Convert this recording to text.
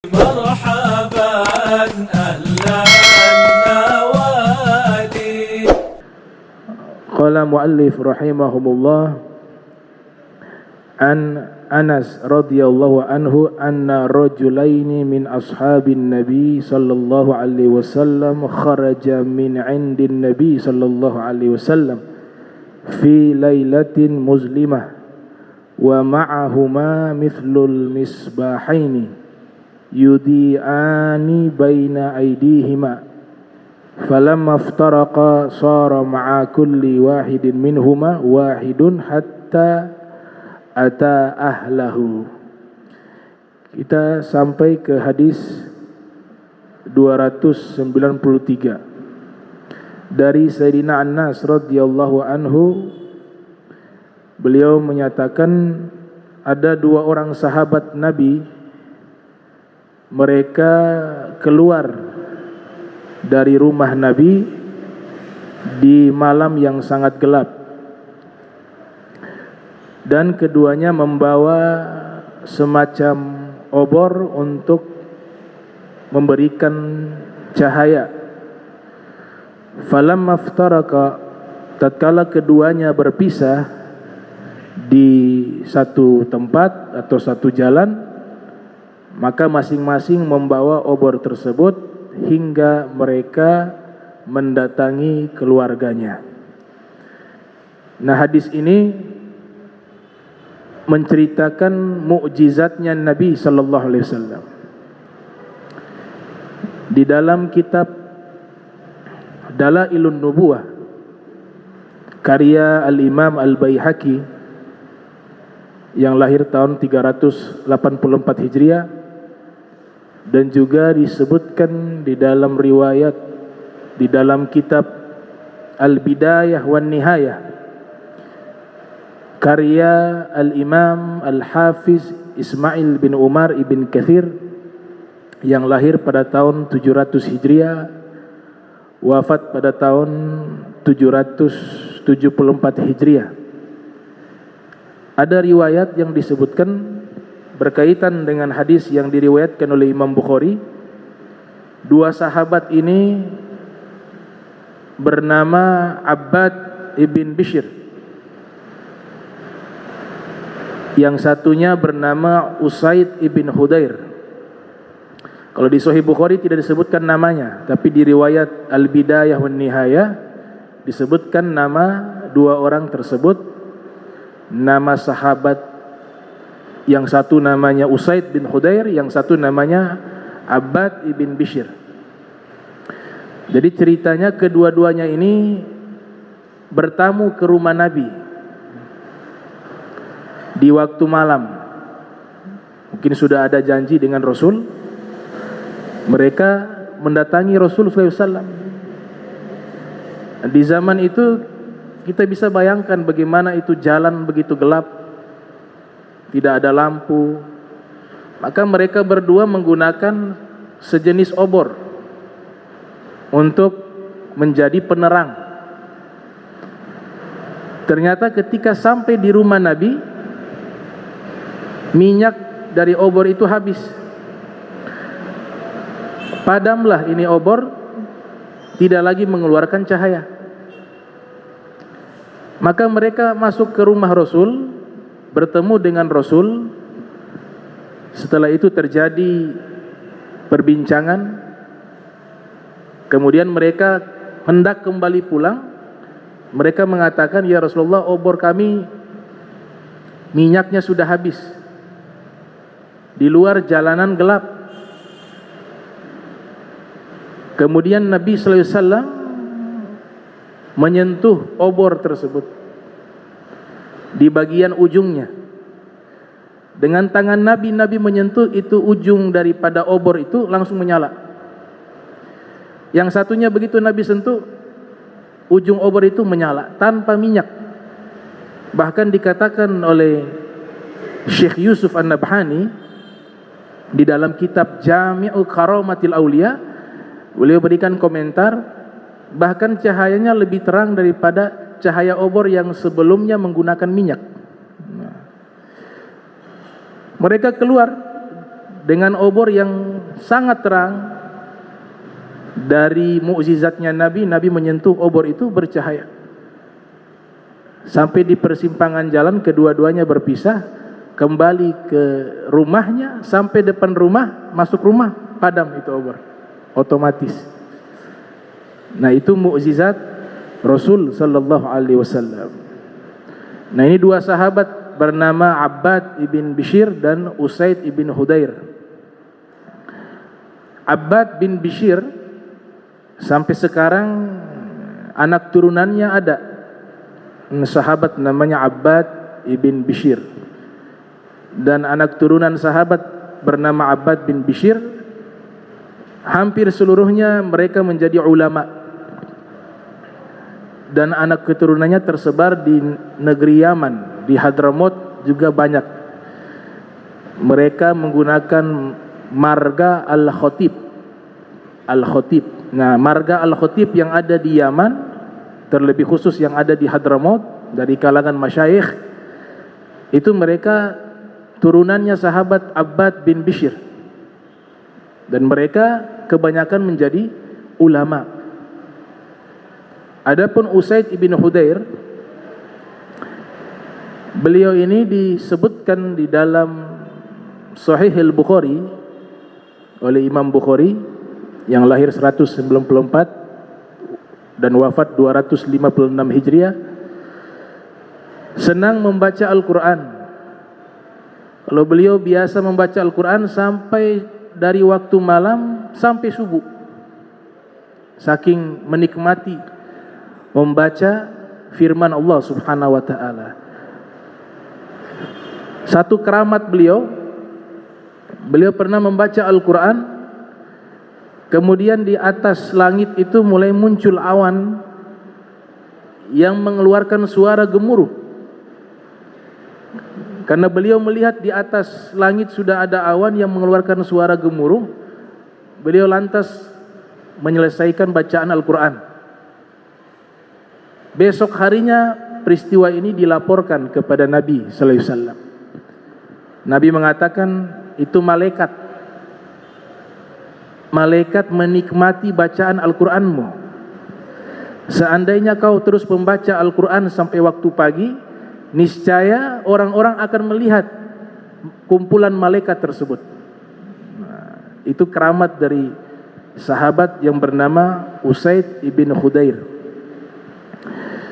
مرحبا أهلا النوادي. قال مؤلف رحمه الله عن أنس رضي الله عنه أن رجلين من أصحاب النبي صلى الله عليه وسلم خرج من عند النبي صلى الله عليه وسلم في ليلة مظلمة ومعهما مثل المصباحين يضيئان بين أيديهما فلما افترقا صار مع كل واحد منهما واحد حتى أتى أهله. Kita sampai ke hadis 293 dari Sayyidina Anas radhiyallahu anhu. Beliau menyatakan ada dua orang sahabat Nabi, mereka keluar dari rumah Nabi di malam yang sangat gelap, dan keduanya membawa semacam obor untuk memberikan cahaya. Falamma iftaraka, tatkala keduanya berpisah di satu tempat atau satu jalan, maka masing-masing membawa obor tersebut hingga mereka mendatangi keluarganya. Nah, hadis ini menceritakan mukjizatnya Nabi sallallahu alaihi wasallam. Di dalam kitab Dalailun Nubuwah karya Al-Imam Al-Baihaqi yang lahir tahun 384 Hijriah, dan juga disebutkan di dalam riwayat di dalam kitab Al-Bidayah wan Nihayah karya Al-Imam Al-Hafiz Ismail bin Umar ibn Kathir yang lahir pada tahun 700 Hijriah, wafat pada tahun 774 Hijriah. Ada riwayat yang disebutkan berkaitan dengan hadis yang diriwayatkan oleh Imam Bukhari. Dua sahabat ini bernama Abbad ibn Bishr, yang satunya bernama Usaid ibn Hudair. Kalau di Sahih Bukhari tidak disebutkan namanya, tapi di riwayat Al-Bidayah wan Nihayah disebutkan nama dua orang tersebut. Nama sahabat yang satu namanya Usaid bin Hudair, yang satu namanya Abbad ibn Bishr. Jadi ceritanya kedua-duanya ini bertamu ke rumah Nabi di waktu malam. Mungkin sudah ada janji dengan Rasul. Mereka mendatangi Rasul SAW. Di zaman itu kita bisa bayangkan bagaimana itu jalan begitu gelap, tidak ada lampu. Maka mereka berdua menggunakan sejenis obor untuk menjadi penerang. Ternyata ketika sampai di rumah Nabi, minyak dari obor itu habis. Padamlah ini obor, tidak lagi mengeluarkan cahaya. Maka mereka masuk ke rumah Rasul, bertemu dengan Rasul. Setelah itu terjadi perbincangan. Kemudian mereka hendak kembali pulang. Mereka mengatakan, "Ya Rasulullah, obor kami minyaknya sudah habis. Di luar jalanan gelap." Kemudian Nabi sallallahu alaihi wasallam menyentuh obor tersebut di bagian ujungnya. Dengan tangan Nabi menyentuh itu, ujung daripada obor itu langsung menyala. Yang satunya begitu Nabi sentuh, ujung obor itu menyala tanpa minyak. Bahkan dikatakan oleh Syekh Yusuf An-Nabhani di dalam kitab Jami'u Karamatil Aulia, beliau berikan komentar, bahkan cahayanya lebih terang daripada cahaya obor yang sebelumnya menggunakan minyak. Mereka keluar dengan obor yang sangat terang. Dari mukjizatnya Nabi, Nabi menyentuh obor itu bercahaya. Sampai di persimpangan jalan kedua-duanya berpisah, kembali ke rumahnya, sampai depan rumah, masuk rumah, padam itu obor, otomatis. Nah, itu mukjizat Rasul sallallahu alaihi wasallam. Nah, ini dua sahabat bernama Abbad ibn Bishr dan Usaid ibn Hudair. Abbad bin Bishr sampai sekarang anak turunannya ada, sahabat namanya Abbad ibn Bishr, dan anak turunan sahabat bernama Abbad bin Bishr. Hampir seluruhnya mereka menjadi ulama, dan anak keturunannya tersebar di negeri Yaman, di Hadramaut juga banyak. Mereka menggunakan marga Al-Khatib. Al-Khatib. Nah, marga Al-Khatib yang ada di Yaman, terlebih khusus yang ada di Hadramaut, dari kalangan masyayikh, itu mereka turunannya sahabat Abbad bin Bishr, dan mereka kebanyakan menjadi ulama. Adapun Usaid ibn Hudair, beliau ini disebutkan di dalam Sahih Al-Bukhari oleh Imam Bukhari, yang lahir 194 dan wafat 256 Hijriah, senang membaca Al-Quran. Kalau beliau biasa membaca Al-Quran sampai dari waktu malam sampai subuh, saking menikmati membaca firman Allah subhanahu wa ta'ala. Satu keramat beliau pernah membaca Al-Quran, kemudian di atas langit itu mulai muncul awan yang mengeluarkan suara gemuruh. Karena beliau melihat di atas langit sudah ada awan yang mengeluarkan suara gemuruh, beliau lantas menyelesaikan bacaan Al-Quran. Besok harinya peristiwa ini dilaporkan kepada Nabi sallallahu alaihi wasallam. Nabi mengatakan, itu malaikat menikmati bacaan Al-Quranmu. Seandainya kau terus membaca Al-Quran sampai waktu pagi, niscaya orang-orang akan melihat kumpulan malaikat tersebut. Nah, itu keramat dari sahabat yang bernama Usaid ibn Hudair.